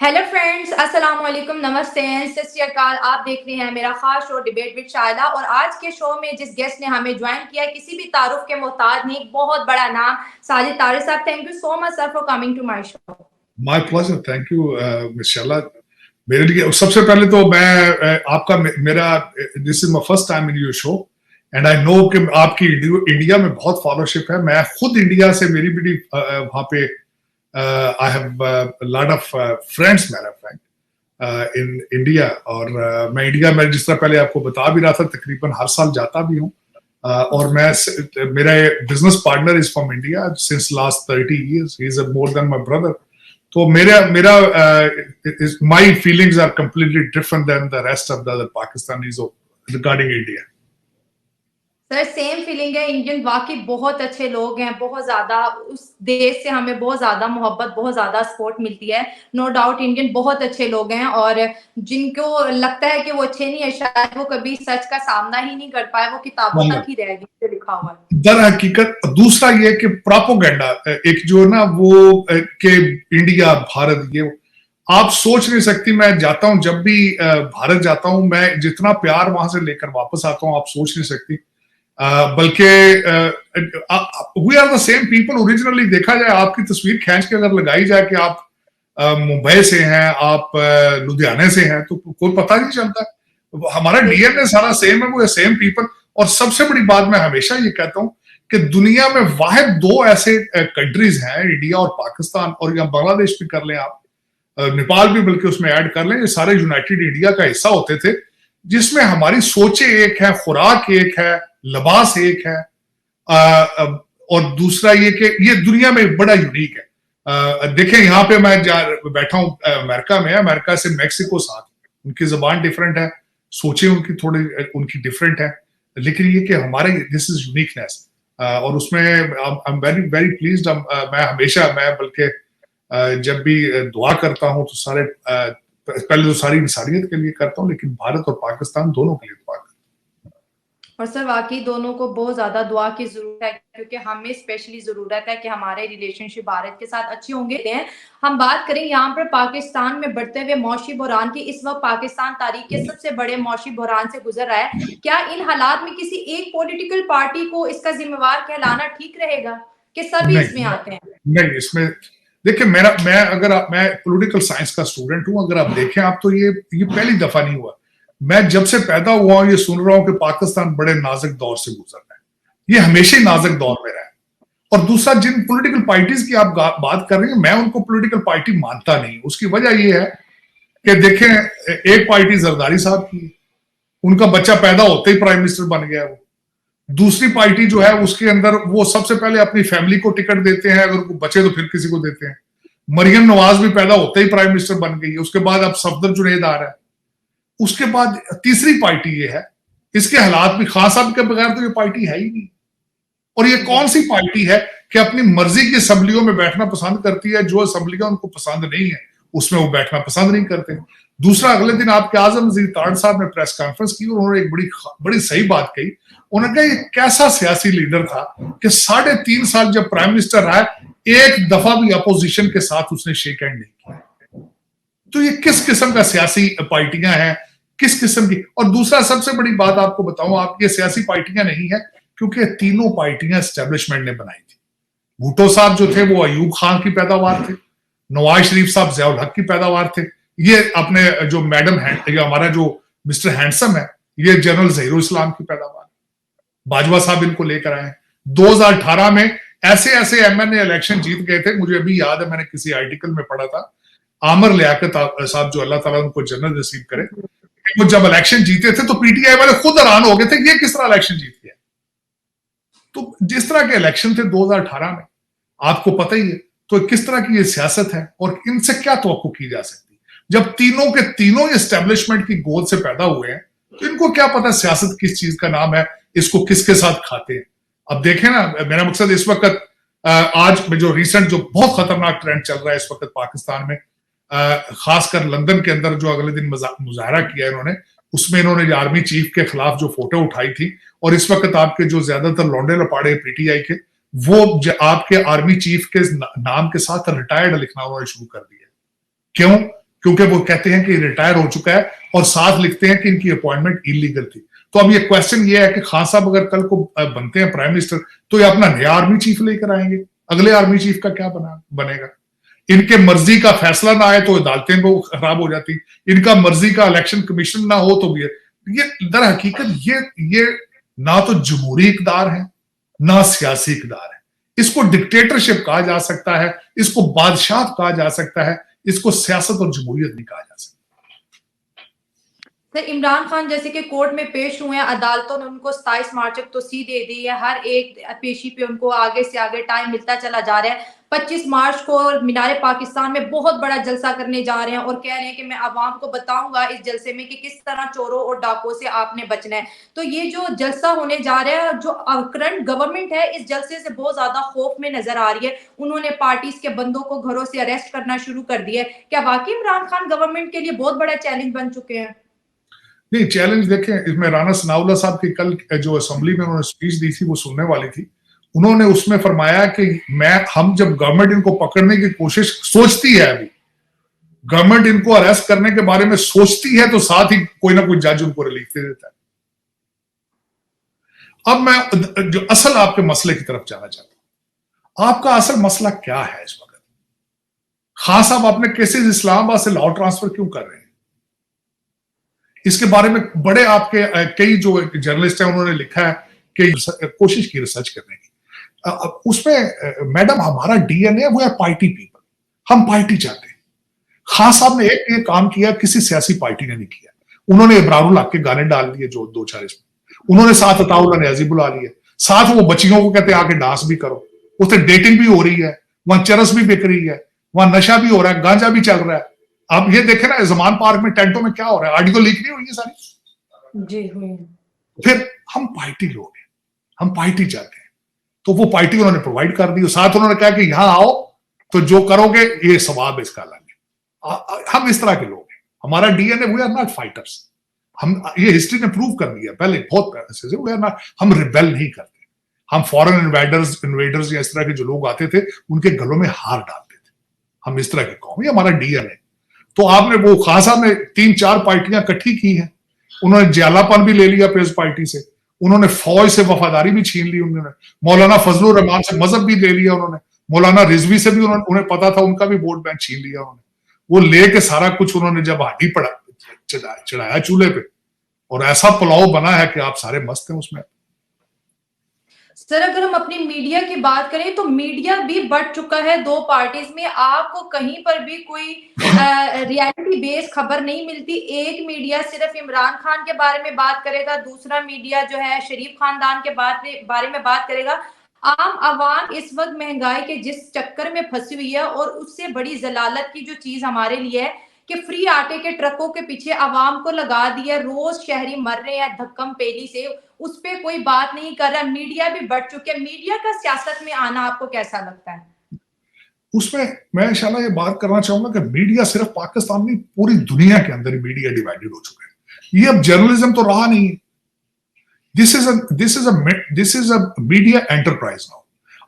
Hello friends, अस्सलाम वालेकुम, नमस्ते, सत श्री अकाल। आप देख रहे हैं मेरा खास शो डिबेट विद शायला और आज के शो में जिस गेस्ट ने हमें ज्वाइन किया है किसी भी तारुफ के मोहताज नहीं, एक बहुत बड़ा नाम साजिद तारिक साहब। Thank you so much sir for coming to my show. My pleasure, thank you miss Shayla. मेरे लिए सबसे पहले तो मैं आपका मेरा this is my first time in your show and I know कि आपकी इंडिया में बहुत फॉलोशिप है। मैं खुद इंडिया से मेरी भी वहां पे I have lot of friends matter of fact in India और मैं इंडिया में जिस तरह पहले आपको बता भी रहा था तकरीबन हर साल जाता भी हूँ और मैं मेरा business partner is from India since last 30 years. He is more than my brother. तो मेरा my feelings are completely different than the rest of the other Pakistanis regarding India. Sir same feeling है। Indian वाकई बहुत अच्छे लोग हैं, बहुत ज्यादा उस देश से हमें बहुत ज्यादा मोहब्बत, बहुत ज्यादा सपोर्ट मिलती है। नो डाउट इंडियन बहुत अच्छे लोग हैं और जिनको लगता है कि वो अच्छे नहीं है शायद वो कभी सच का सामना ही नहीं कर पाए, वो किताबों तक ही रह गई लिखा हुआ है। दर हकीकत दूसरा ये कि प्रोपोगेंडा एक जो ना वो के इंडिया भारत ये आप सोच नहीं सकती। मैं जाता हूं जब भी भारत जाता हूं मैं जितना प्यार वहां से लेकर वापस आता हूं आप सोच नहीं सकती। बल्कि we are the same people. Originally देखा जाए आपकी तस्वीर खींच के अगर लगाई जाए कि आप मुंबई से हैं, आप लुधियाने से हैं तो कोई पता नहीं चलता। हमारा डीएनए सारा सेम है, वो सेम पीपल। और सबसे बड़ी बात मैं हमेशा ये कहता हूं कि दुनिया में वाहिद दो ऐसे कंट्रीज हैं, इंडिया और पाकिस्तान, और या बांग्लादेश भी कर लें आप, नेपाल भी बल्कि उसमें ऐड कर लें, ये सारे यूनाइटेड इंडिया का हिस्सा होते थे जिसमें हमारी सोचें एक है, खुराक एक है, लिबास एक है और दूसरा ये कि ये दुनिया में बड़ा यूनिक है। देखें यहाँ पे मैं बैठा हूँ अमेरिका में, अमेरिका से मेक्सिको साथ, उनकी जबान डिफरेंट है, सोचें उनकी थोड़ी उनकी डिफरेंट है, लेकिन ये कि हमारे दिस इज यूनिकनेस और उसमें I am very very pleased. मैं हमेशा मैं बल्कि जब भी दुआ करता हूँ तो सारे पहले तो सारी इंसानियत के लिए करता हूँ लेकिन भारत और पाकिस्तान दोनों के लिए दुआ करता हूँ। और सर वाकई दोनों को बहुत ज्यादा दुआ की जरूरत है क्योंकि हमें स्पेशली जरूरत है कि हमारे रिलेशनशिप भारत के साथ अच्छे होंगे। हम बात करें यहाँ पर पाकिस्तान में बढ़ते हुए मौशी बहरान की, इस वक्त पाकिस्तान तारीख के सबसे बड़े मौशी बहरान से गुजर रहा है। क्या इन हालात में किसी एक पॉलिटिकल पार्टी को इसका जिम्मेवार कहलाना ठीक रहेगा कि सभी इसमें आते हैं? नहीं, इसमें देखिए मैं पॉलिटिकल साइंस का स्टूडेंट हूं। अगर आप देखें आप तो ये पहली दफा नहीं हुआ। मैं जब से पैदा हुआ हूं ये सुन रहा हूं कि पाकिस्तान बड़े नाजुक दौर से गुजर रहा है। ये हमेशा ही नाजुक दौर में रहा है। और दूसरा, जिन पॉलिटिकल पार्टीज की आप बात कर रहे हैं मैं उनको पॉलिटिकल पार्टी मानता नहीं। उसकी वजह ये है कि देखें एक पार्टी जरदारी साहब की, उनका बच्चा पैदा होते ही प्राइम मिनिस्टर बन गया वो। दूसरी पार्टी जो है उसके अंदर वो सबसे पहले अपनी फैमिली को टिकट देते हैं, अगर बचे तो फिर किसी को देते हैं। मरियम नवाज भी पैदा होते ही प्राइम मिनिस्टर बन गई है। उसके बाद अब सफदर जुनैद आ रहा है। उसके बाद तीसरी पार्टी ये है। इसके हालात भी खान साहब के बगैर तो ये पार्टी है ही नहीं। और ये कौन सी पार्टी है कि अपनी मर्जी की असेंबलियों में बैठना पसंद करती है, जो असेंबलियां उनको पसंद नहीं है उसमें वो बैठना पसंद नहीं करते। दूसरा, अगले दिन आपके आजम वजीर ताड़ साहब ने प्रेस कॉन्फ्रेंस की और उन्होंने एक बड़ी सही बात कही। उन्होंने कहा ये कैसा सियासी लीडर था कि 3.5 साल जब प्राइम मिनिस्टर रहा एक दफा भी अपोजिशन के साथ उसने शेक हैंड नहीं किया। तो ये किस किस्म का सियासी पार्टियां हैं, किस किस्म की। और दूसरा सबसे बड़ी बात आपको बताऊं, आप ये सियासी पार्टियां नहीं है क्योंकि तीनों पार्टियां एस्टेब्लिशमेंट ने बनाई थी। भुट्टो साहब जो थे वो अयूब खान की पैदावार थे, नवाज शरीफ साहब ज़ियाउल हक की पैदावार थे, ये अपने जो मैडम है हमारा जो मिस्टर हैंडसम है ये जनरल जहीरुल इस्लाम की पैदावार, बाजवा साहब इनको लेकर आए। 2018 में ऐसे ऐसे एमएनए इलेक्शन जीत गए थे, मुझे अभी याद है मैंने किसी आर्टिकल में पढ़ा था, आमर लियाकत साहब जो अल्लाह ताला उनको जन्नत नसीब करे, वो जब इलेक्शन जीते थे तो पीटीआई वाले खुद हैरान हो गए थे ये किस तरह इलेक्शन जीत गया। तो जिस तरह के इलेक्शन थे 2018 में आपको पता ही है, तो किस तरह की ये सियासत है और इनसे क्या तवक्को की जा सकती। जब तीनों के तीनों एस्टेब्लिशमेंट की गोद से पैदा हुए हैं तो इनको क्या पता सियासत किस चीज का नाम है, इसको किसके साथ खाते हैं। अब देखें ना, मेरा मकसद इस वक्त आज जो रिसेंट जो बहुत खतरनाक ट्रेंड चल रहा है इस वक्त पाकिस्तान में, खासकर लंदन के अंदर जो अगले दिन मुजाहरा किया इन्होंने, उसमें इन्होंने आर्मी चीफ के खिलाफ जो फोटो उठाई थी और इस वक्त आपके जो ज्यादातर लौंडे लपाड़े पीटीआई के वो आपके आर्मी चीफ के नाम के साथ रिटायर्ड लिखना उन्होंने शुरू कर दिया। क्यों? क्योंकि वो कहते हैं कि रिटायर हो चुका है और साथ लिखते हैं कि इनकी अपॉइंटमेंट इलीगल थी। तो अब ये क्वेश्चन ये है कि खान साहब अगर कल को बनते हैं प्राइम मिनिस्टर तो ये अपना नया आर्मी चीफ लेकर आएंगे, अगले आर्मी चीफ का क्या बनेगा? इनके मर्जी का फैसला ना आए तो अदालतें वो खराब हो जाती, इनका मर्जी का इलेक्शन कमीशन ना हो तो ये दर हकीकत ये ना तो जमहूरी इक़्तिदार है ना सियासी इक़्तिदार है। इसको डिक्टेटरशिप कहा जा सकता है, इसको बादशाह कहा जा सकता है, इसको सियासत और जमहूरियत नहीं कहा जा सकता। सर, इमरान खान जैसे कि कोर्ट में पेश हुए हैं, अदालतों ने उनको 27 मार्च तक तोसी दे दी है, हर एक पेशी पे उनको आगे से आगे टाइम मिलता चला जा रहा है। 25 मार्च को मीनारे पाकिस्तान में बहुत बड़ा जलसा करने जा रहे हैं और कह रहे हैं कि मैं आवाम को बताऊंगा इस जलसे में कि किस तरह चोरों और डाकों से आपने बचना है। तो ये जो जलसा होने जा रहा है, जो करंट गवर्नमेंट है इस जलसे से बहुत ज्यादा खौफ में नजर आ रही है। उन्होंने पार्टीज के बंदों को घरों से अरेस्ट करना शुरू कर दिया है। क्या वाकई इमरान खान गवर्नमेंट के लिए बहुत बड़ा चैलेंज बन चुके हैं? नहीं, चैलेंज देखें, इसमें राना सनाउल्लाह साहब की कल जो असेंबली में उन्होंने स्पीच दी थी वो सुनने वाली थी। उन्होंने उसमें फरमाया कि हम जब गवर्नमेंट इनको पकड़ने की कोशिश सोचती है, अभी गवर्नमेंट इनको अरेस्ट करने के बारे में सोचती है तो साथ ही कोई ना कोई जज उनको रिलीफ दे देता है। अब मैं जो असल आपके मसले की तरफ जाना चाहता हूं, आपका असल मसला क्या है इस वक्त? खान साहब अपने केसेस इस्लामाबाद से लाहौर ट्रांसफर क्यों कर रहे हैं? इसके बारे में बड़े आपके कई जो जर्नलिस्ट हैं उन्होंने लिखा है कि कोशिश की रिसर्च करने की। उसमें मैडम हमारा डीएनए वो है पार्टी पीपल, हम पार्टी चाहते हैं। खान साहब ने एक काम किया, किसी सियासी पार्टी ने नहीं किया। उन्होंने इब्रारुल हक के गाने डाल दिए जो 2-4 इसमें, उन्होंने साथ अताउल्लाह नियाज़ी बुला लिया, साथ वो बच्चियों को कहते आके डांस भी करो, उससे डेटिंग भी हो रही है, वहां चरस भी बिक रही है, वहां नशा भी हो रहा है, गांजा भी चल रहा है। आप ये देखे ना जमान पार्क में टेंटों में क्या हो रहा है, ऑडियो लीक नहीं हुई है सारी? जी हुई। फिर हम पार्टी लोग हैं, हम पार्टी चाहते हैं, तो वो पार्टी उन्होंने प्रोवाइड कर दी। साथ उन्होंने कहा कि यहां आओ तो जो करोगे ये सवाब इसका अलग है। हम इस तरह के लोग हैं, हमारा DNA, we are not fighters. हम ये हिस्ट्री ने प्रूव कर दिया पहले बहुत पहले से, वी आर नॉट, हम रिबेल नहीं करते। हम फॉरेन इन्वेडर्स या इस तरह के जो लोग आते थे उनके गलों में हार डालते थे। हम इस तरह के कौम, ये हमारा डीएनए। तो आपने वो खान साहब ने 3-4 पार्टियां इकट्ठी की हैं, उन्होंने ज्यालापन भी ले लिया पीपल्स पार्टी से, उन्होंने फौज से वफादारी भी छीन ली, उन्होंने मौलाना फजलुर रहमान से मजहब भी ले लिया, उन्होंने मौलाना रिजवी से भी उन्हें पता था, उनका भी वोट बैंक छीन लिया उन्होंने। वो लेके सारा कुछ उन्होंने जब हाडी पड़ा चढ़ाया चूल्हे पे, और ऐसा पुलाव बना है कि आप सारे मस्त हैं उसमें। सर, अगर हम अपनी मीडिया की बात करें तो मीडिया भी बढ़ चुका है 2 पार्टीज में। आपको कहीं पर भी कोई रियलिटी बेस्ड खबर नहीं मिलती। एक मीडिया सिर्फ इमरान खान के बारे में बात करेगा, दूसरा मीडिया जो है शरीफ खानदान के बारे में बात करेगा। आम आवाम इस वक्त महंगाई के जिस चक्कर में फंसी हुई है, और उससे बड़ी जलालत की जो चीज हमारे लिए है कि फ्री आटे के ट्रकों के पीछे आवाम को लगा दिया, रोज शहरी मर रहे हैं धक्कम पेली से, उस पे कोई बात नहीं कर रहा। मीडिया भी बढ़ चुके हैं। मीडिया का सियासत में आना आपको कैसा लगता है? उसमें मैं इंशाल्लाह ये बात करना चाहूंगा कि मीडिया सिर्फ पाकिस्तान में, पूरी दुनिया के अंदर मीडिया डिवाइडेड हो चुका है। ये अब जर्नलिज्म तो रहा नहीं है। This is a media enterprise now.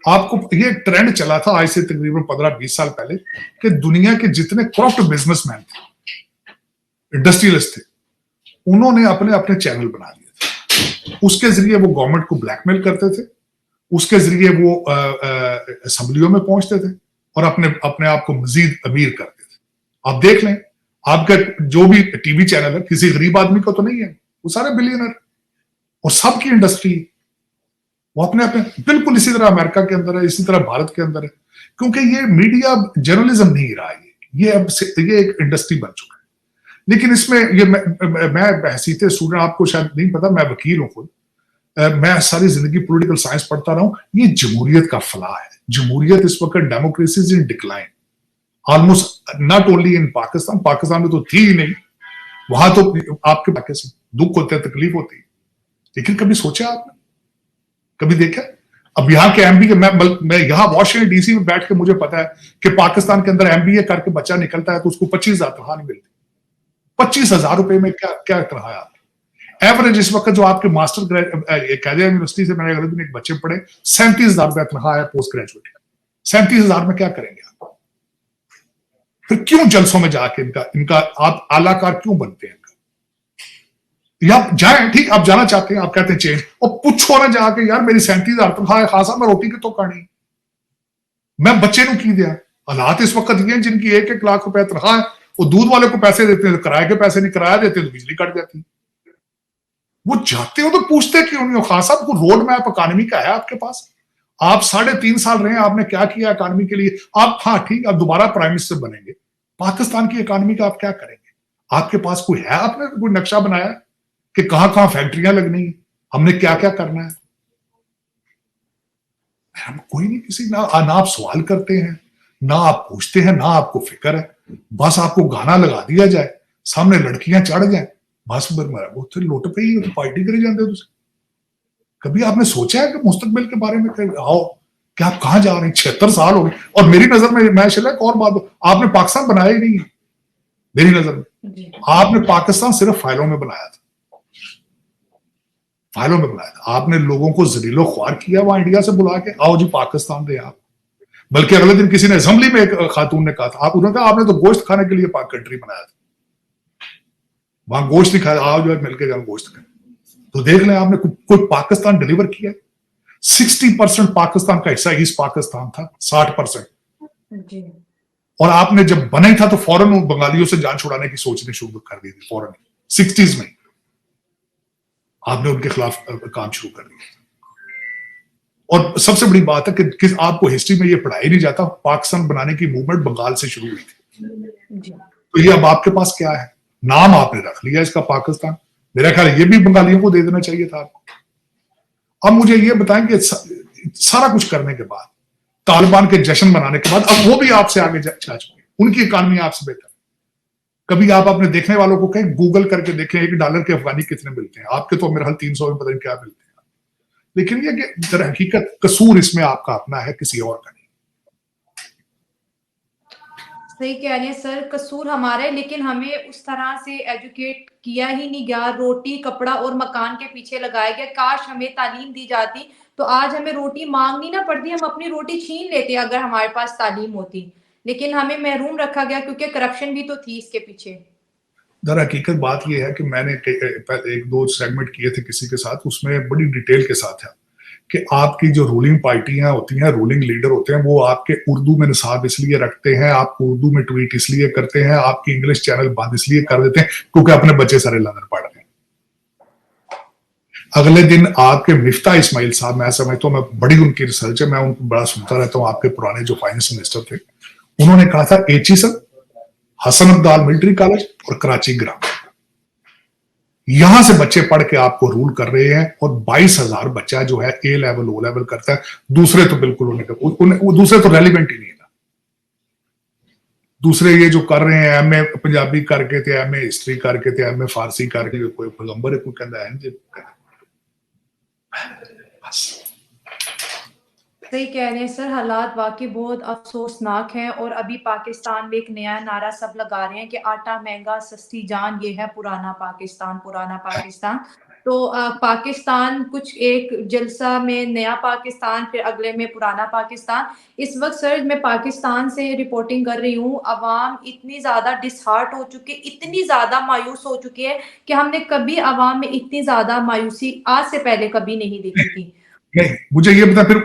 आपको ये ट्रेंड चला था आज से तकरीबन 15-20 साल पहले कि दुनिया के जितने करप्ट बिजनेसमैन थे, इंडस्ट्रियलिस्ट थे, उन्होंने अपने अपने चैनल बना दिए थे। उसके जरिए वो गवर्नमेंट को ब्लैकमेल करते थे, उसके जरिए वो असेंबलियों में पहुंचते थे और अपने आप को मजीद अमीर करते थे। आप देख लें, आपका जो भी टीवी चैनल है किसी गरीब आदमी का तो नहीं है, वो सारे बिलियनर और सबकी इंडस्ट्री, वो अपने अपने बिल्कुल इसी तरह अमेरिका के अंदर है, इसी तरह भारत के अंदर है। क्योंकि ये मीडिया जर्नलिज्म नहीं रहा, ये अब ये एक इंडस्ट्री बन चुका है। लेकिन इसमें ये मैं हैसियत स्टूडेंट, आपको शायद नहीं पता, मैं वकील हूं खुद, मैं सारी जिंदगी पॉलिटिकल साइंस पढ़ता रहा हूं। ये जमहूरियत का फलाह है। जमहूरियत इस वक्त, democracy is in decline almost, not only in Pakistan में तो थी ही नहीं, वहां तो आपके पाके से दुख होते हैं, तकलीफ होती है। लेकिन कभी सोचा आपने, कभी देखा? अब यहाँ के एमबी के, मैं यहाँ वॉशिंगटन डीसी में बैठ के मुझे पता है कि पाकिस्तान के अंदर एमबीए करके बच्चा निकलता है तो उसको 25,000 तनख्वाह नहीं मिलती। 25,000 रुपए में क्या तनख्वाह है? एवरेज इस वक्त जो आपके मास्टर कायदे यूनिवर्सिटी से मैंने अगले दिन एक बच्चे पढ़े, 37,000 रुपया तनख्वाह है पोस्ट ग्रेजुएट। 37,000 में क्या करेंगे आप? फिर क्यों जलसों में जाके इनका आप आलाकार क्यों बनते हैं? या जाए, ठीक, आप जाना चाहते हैं, आप कहते हैं चेंज, और पूछो ना जाके यार मेरी 37,000 तनख्वाह है, खासा मैं रोटी की तो कहानी मैं बच्चे ਨੂੰ की दिया। हालात इस वक्त ये हैं जिनकी 1-1 लाख रुपए तनख्वाह है, वो दूध वाले को पैसे देते हैं, किराए के पैसे नहीं, किराया देते हैं तो बिजली कट जाती है। वो जाते हो तो पूछते क्यों नहीं हो? खान साहब को रोड मैप इकोनॉमी का है आपके पास? आप 3.5 साल रहे, आपने क्या किया इकोनॉमी के लिए? आप, हाँ ठीक, आप दोबारा प्राइम मिनिस्टर बनेंगे, पाकिस्तान की इकोनॉमी का आप क्या करेंगे? आपके पास कोई है, आपने कोई नक्शा बनाया कि कहां कहां फैक्ट्रियां लगनी है, हमने क्या क्या करना है? हम कोई नहीं, किसी ना आप सवाल करते हैं, ना आप पूछते हैं, ना आपको फिक्र है। बस आपको गाना लगा दिया जाए, सामने लड़कियां चढ़ जाए, बस वो लुट पे ही तो पार्टी करी जाते हो। कभी आपने सोचा है कि मुस्तकबिल के बारे में आओ कि आप कहां जा रहे हैं? 76 साल हो गए, और मेरी नजर में मैं चला एक और बात, आपने पाकिस्तान बनाया ही नहीं है मेरी नजर में। आपने पाकिस्तान सिर्फ फाइलों में बनाया था, फाइलों में बनाया था। आपने लोगों को जलीलो ख्वार किया वहां इंडिया से बुला के, आओ जी पाकिस्तान दे आप। बल्कि अगले दिन किसी ने असेंबली में एक खातून ने कहा था, आप उन्होंने कहा आपने तो गोश्त खाने के लिए पाक कंट्री बनाया था, वहां गोश्त नहीं खाया, आओ जो है मिलकर जाओ गोश्त खाए। तो देख लें आपने कोई पाकिस्तान डिलीवर किया? 60% पाकिस्तान का हिस्सा ईस्ट पाकिस्तान था, 60%। और आपने जब बने था तो फौरन बंगालियों से जान छुड़ाने की सोचनी शुरू कर दी थी, फौरन 60s में आपने उनके खिलाफ काम शुरू कर दिया। और सबसे बड़ी बात है कि आपको हिस्ट्री में ये पढ़ाया नहीं जाता, पाकिस्तान बनाने की मूवमेंट बंगाल से शुरू हुई थी। तो ये अब आपके पास क्या है? नाम आपने रख लिया इसका पाकिस्तान। मेरा ख्याल ये भी बंगालियों को दे देना चाहिए था आपको। अब मुझे ये बताएं कि सारा कुछ करने के बाद, तालिबान के जश्न मनाने के बाद, अब वो भी आपसे आगे जा चुके, उनकी इकॉनमी आपसे बेहतर। कभी आप अपने देखने वालों को कहें गूगल करके देखें $1 के अफगानी कितने मिलते हैं, आपके तो मेरे हाल 300 में पता नहीं क्या मिलते हैं। लेकिन ये कि दर हकीकत कसूर इसमें आपका अपना है, किसी और का नहीं। सही कह रहे हैं सर, कसूर हमारा है, लेकिन हमें उस तरह से एजुकेट किया ही नहीं गया। रोटी कपड़ा और मकान के पीछे लगाया गया। काश हमें तालीम दी जाती तो आज हमें रोटी मांगनी ना पड़ती, हम अपनी रोटी छीन लेते अगर हमारे पास तालीम होती। लेकिन हमें महरूम रखा गया क्योंकि करप्शन भी तो थी इसके पीछे। दर हकीकत बात यह है कि मैंने 1-2 सेगमेंट किए थे किसी के साथ, उसमें बड़ी डिटेल के साथ है कि आपकी जो रूलिंग पार्टियां होती हैं, रूलिंग लीडर होते हैं, वो आपके उर्दू में निसाब इसलिए रखते हैं, आप उर्दू में ट्वीट इसलिए करते हैं, आपकी इंग्लिश चैनल बंद इसलिए कर देते हैं क्योंकि अपने बच्चे सारे लंदन पढ़ रहे हैं। अगले दिन आपके मिफ्ता इस्माइल साहब, मैं समझता हूं, मैं बड़ी उनकी रिसर्च है, मैं उनको बड़ा सुनता रहता हूं, आपके पुराने जो फाइनेंस मिनिस्टर थे, उन्होंने कहा था एची sir, Hasan Abdal military college और कराची ग्राम, यहां से बच्चे पढ़ के आपको रूल कर रहे हैं। और 22,000 बच्चा जो है ए लेवल ओ लेवल करता है, दूसरे तो बिल्कुल दूसरे तो रेलिवेंट ही नहीं था। दूसरे ये जो कर रहे हैं, एमए पंजाबी करके थे, एमए हिस्ट्री करके थे, एमए फारसी करके, कोई पैगंबर है, कोई कहता है बस। सही कह रहे हैं सर, हालात वाकई बहुत अफसोसनाक हैं। और अभी पाकिस्तान में एक नया नारा सब लगा रहे हैं कि आटा महंगा सस्ती जान, ये है पुराना पाकिस्तान, पुराना पाकिस्तान। तो पाकिस्तान कुछ एक जलसा में नया पाकिस्तान, फिर अगले में पुराना पाकिस्तान। इस वक्त सर मैं पाकिस्तान से रिपोर्टिंग कर रही हूँ। अवाम इतनी ज्यादा डिसहार्ट हो चुकी है, इतनी ज्यादा मायूस हो चुकी है कि हमने कभी अवाम में इतनी ज्यादा मायूसी आज से पहले कभी नहीं देखी थी। नहीं, मुझे ये बता, फिर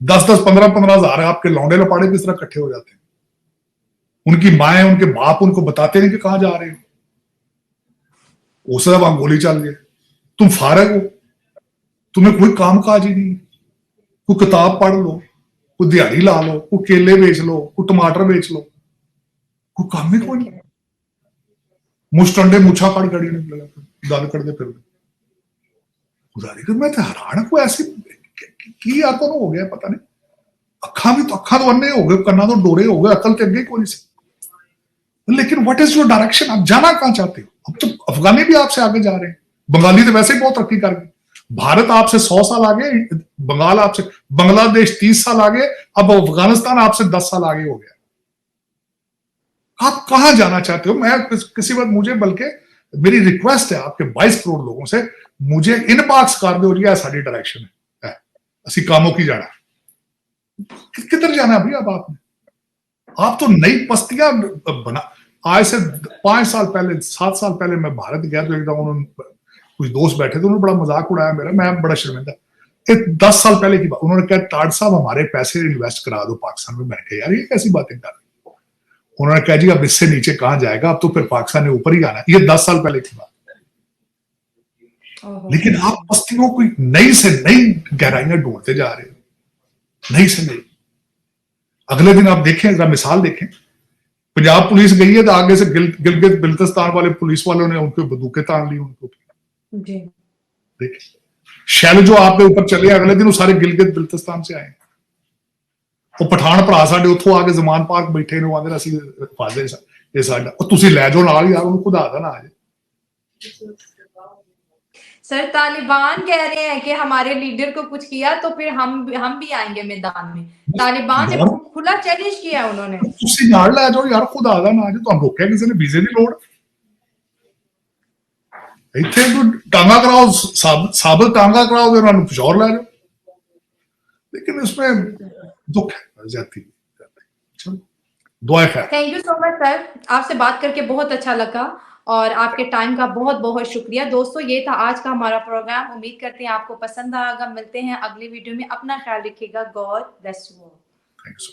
10-10, 15-15 हजार आपके लौंडे लपाड़े किस तरह इकट्ठे हो जाते हैं? उनकी माएं, उनके बाप उनको बताते हैं कि कहां जा रहे हो। उस वहां गोली चल गई, तुम फारग हो, तुम्हें कोई काम काज ही नहीं, कोई किताब पढ़ लो, कोई दिहाड़ी ला लो, कोई केले बेच लो, कोई टमाटर बेच लो, कोई काम ही कोई नहीं। मुस्टंडे मुछा काट गड़ी ने गल करते फिर मैं तो हैरान को ऐसी की आता हो गया, पता नहीं। अखा तो अन्ने हो गए, कन्ना तो डोरे हो गए, अकल तो अगे कोई नहीं। लेकिन व्हाट इज योर डायरेक्शन? आप जाना कहां चाहते हो? अब तो अफगानी भी आपसे आगे जा रहे हैं, बंगाली तो वैसे ही बहुत तरक्की कर गए। भारत आपसे 100 साल आगे, बंगाल आपसे, बांग्लादेश 30 साल आगे, अब अफगानिस्तान आपसे 10 साल आगे हो गया। आप कहां जाना चाहते हो? मैं किसी वक्त मुझे, बल्कि मेरी रिक्वेस्ट है आपके 22 करोड़ लोगों से, मुझे इनबॉक्स कर दो, ये साडी डायरेक्शन है, असि कामों की जाना। किधर जाना अभी अब आपने? आप तो नई बस्तियां बना। आज से 5 साल पहले 7 साल पहले मैं भारत गया तो एकदम उन्होंने कुछ दोस्त बैठे थे, उन्होंने बड़ा मजाक उड़ाया मेरा, मैं बड़ा शर्मिंदा। 10 साल पहले की बात, उन्होंने कहा टाड साहब हमारे पैसे इन्वेस्ट करा दो पाकिस्तान में। मैंने कहा यार ये कैसी बातें कर रहे हो। उन्होंने कहा जी अब इससे नीचे कहां जाएगा, अब तो फिर पाकिस्तान ने ऊपर ही आना है। ये 10 साल पहले की बात। लेकिन आप बस्तियों को नई से नई गहराइयां ढूंढते जा रहे हो, नई से नई। अगले दिन आप देखें, अगर मिसाल देखें, पंजाब पुलिस गई है तो आगे से गिलगित बिल्तिस्तान वाले पुलिस वालों ने उनके बंदूकें तान ली उनको। जी देखिए शैल जो आपके ऊपर चले, अगले दिन वो सारे गिलगित बिल्तिस्तान से आए। ਉਹ ਪਠਾਨ ਭਰਾ ਸਾਡੇ ਉੱਥੋਂ ਆ ਕੇ ਜ਼ਮਾਨ ਪਾਰਕ बैठे ने, आंदे ਅਸੀਂ ਫਾਜ਼ੇ ਇਹ ਸਾਡਾ, ਉਹ ਤੁਸੀਂ ਲੈ ਜਾਓ ਨਾਲ यार, ਉਹਨੂੰ खुदा ਦਾ ना आ जाए। सर तालिबान कह रहे हैं कि हमारे लीडर को कुछ किया तो फिर हम भी आएंगे मैदान में। तालिबान ने खुला चैलेंज किया है उन्होंने। ਤੁਸੀਂ ਨਾਲ ਲੈ ਜਾਓ ਯਾਰ, खुदा ਦਾ ना आ जाए। ਤੁਹਾਨੂੰ ਰੋਕਿਆ ਕਿਸੇ ਨੇ ਵੀਜ਼ੇ ਦੀ ਲੋੜ? ਇੱਥੇ ਤੋਂ ਟਾਂਗਾ ਕਰਾਓ, ਸਾਬਤ ਟਾਂਗਾ ਕਰਾਓ ਤੇ ਉਹਨਾਂ ਨੂੰ ਪਿਸ਼ੌਰ ਲੈ ਜਾਓ। लेकिन इसमें दुख है, ज्यादती। चलो दुआ खैर। Thank you so much sir, आपसे बात करके बहुत अच्छा लगा और आपके टाइम का बहुत बहुत शुक्रिया। दोस्तों ये था आज का हमारा प्रोग्राम, उम्मीद करते हैं आपको पसंद आएगा। मिलते हैं अगली वीडियो में, अपना ख्याल रखिएगा। God bless you. थैंक्स।